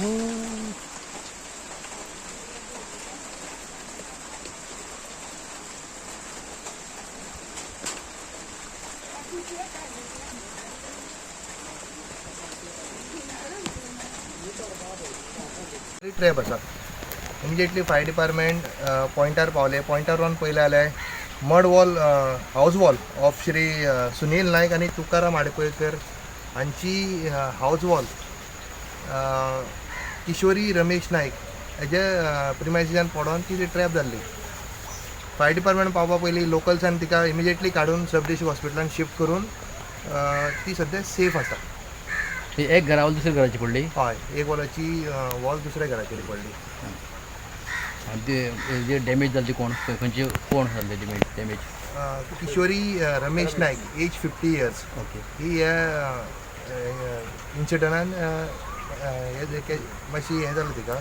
Trap आसा. Immediately fire department पॉइंटार पावले. पॉइंटार वन पयले जाल्यार mud wall house wall of Shri Sunil Naik आनी तुकाराम आडपयकर हांची हाऊस वॉल किशोरी रमेश नायक हेजे प्रिमायसिसान पडोन ती ट्रॅप जाल्ली. फायर डिपार्टमेंट पावपा पयलीं लोकल्सान तिका इमिजिएटली काडून सब डिस्ट्रिक्ट हॉस्पिटलान शिफ्ट करून ती सद्या सेफ आसा. एक घरा वॉल दुसऱ्या घराची पडली. हय, एक वॉलाची वॉल दुसऱ्या घराचेर पडली. आनी जे डॅमेज जाल्ली कोण जाल्ले डॅमेज? किशोरी रमेश नायक, एज 50 years. ओके. ही ह्या इन्सिडंटान मातशी हें जालें तिका,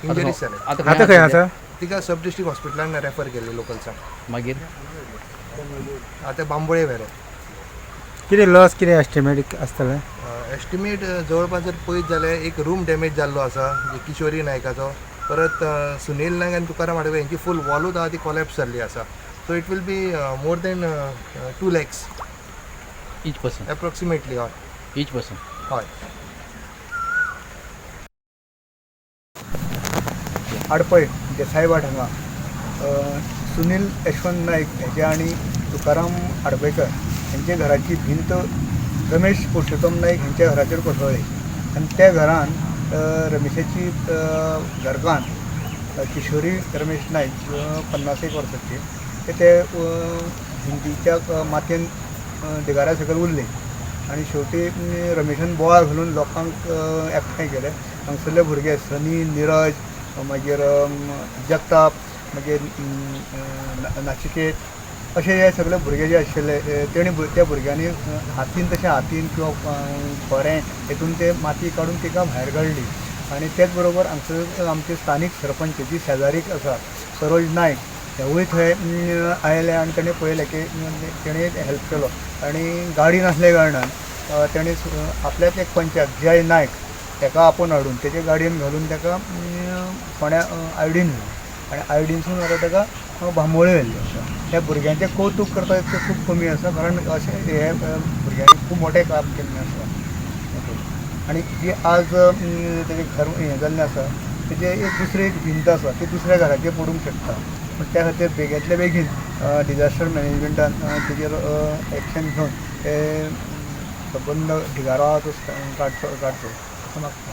इंजरीज जाले. आतां खंय आसा? तिका सब डिस्ट्रिक्ट हॉस्पिटलान रेफर केल्ली लोकल्सान. मागीर आतां बांबोळे व्हेले. कितें लॉस कितें एस्टिमेट आसतलें? एस्टिमेट जवळपास जर पळयत जाल्यार एक रूम डॅमेज जाल्लो आसा किशोरी नायकाचो. परत सुनील नायक आनी तुकाराम आडवे हेंची फूल वॉलूच आहा ती कॉलेप्स जाल्ली आसा. So it will be more than 2 lakhs each person approximately. हय, ईच पर्सन. हय. आडपय देसाई वाट हांगा सुनील यशवंत नायक हेजे आनी तुकाराम आडपयकर हेंचे घराची भिंत रमेश पुरुषोत्तम नायक हेंच्या घराचेर कोसळ्ळी आनी त्या घरान रमेशाची घरकान किशोरी रमेश नायक 51 वर्साची ते भिंतीच्या मातयेन दिगारा सकयल उरली आनी शेवटी रमेशान बोवाळ घालून लोकांक एकठांय केले. हांगसरले भुरगे सनी, निरज, मागीर जगताप, मागीर नाचिकेत अशे हे सगळे भुरगे जे आशिल्ले तेणी त्या भुरग्यांनी हातीन किंवा खोरें हेतून ते माती काडून तिका भायर काडली. आनी तेच बरोबर हांगसर आमचे स्थानीक सरपंच जी शेजारीक आसा सरोज नायक हेवूय थंय आयले आनी ताणें पळयलें की तेणें हेल्प केलो. आनी गाडी नासल्या कारणान तेणें आपल्याच एक पंचाक जय नायक ताका आपोवन हाडून तेजे गाडयेन घालून ताका फोंड्या आयोडीन व्हेलें आनी आयोडीनसून आतां ताका बांबोळे व्हेल्ले आसा. ह्या भुरग्यांचें कौतूक करता इतकें खूब कमी आसा कारण अशें हे भुरग्यांनी खूब मोठें काम केल्लें आसा. आनी जी आज तेजें घर हें जाल्लें आसा तेजें एक दुसरी भिंत आसा ती दुसऱ्या घराचेर पडूंक शकता. त्या खातीर बेगींतल्या बेगीन डिजास्टर मॅनेजमेंटान तेजेर एक्शन घेवन ते संबंद ढिगारो आहा तो काडचो असो मागता.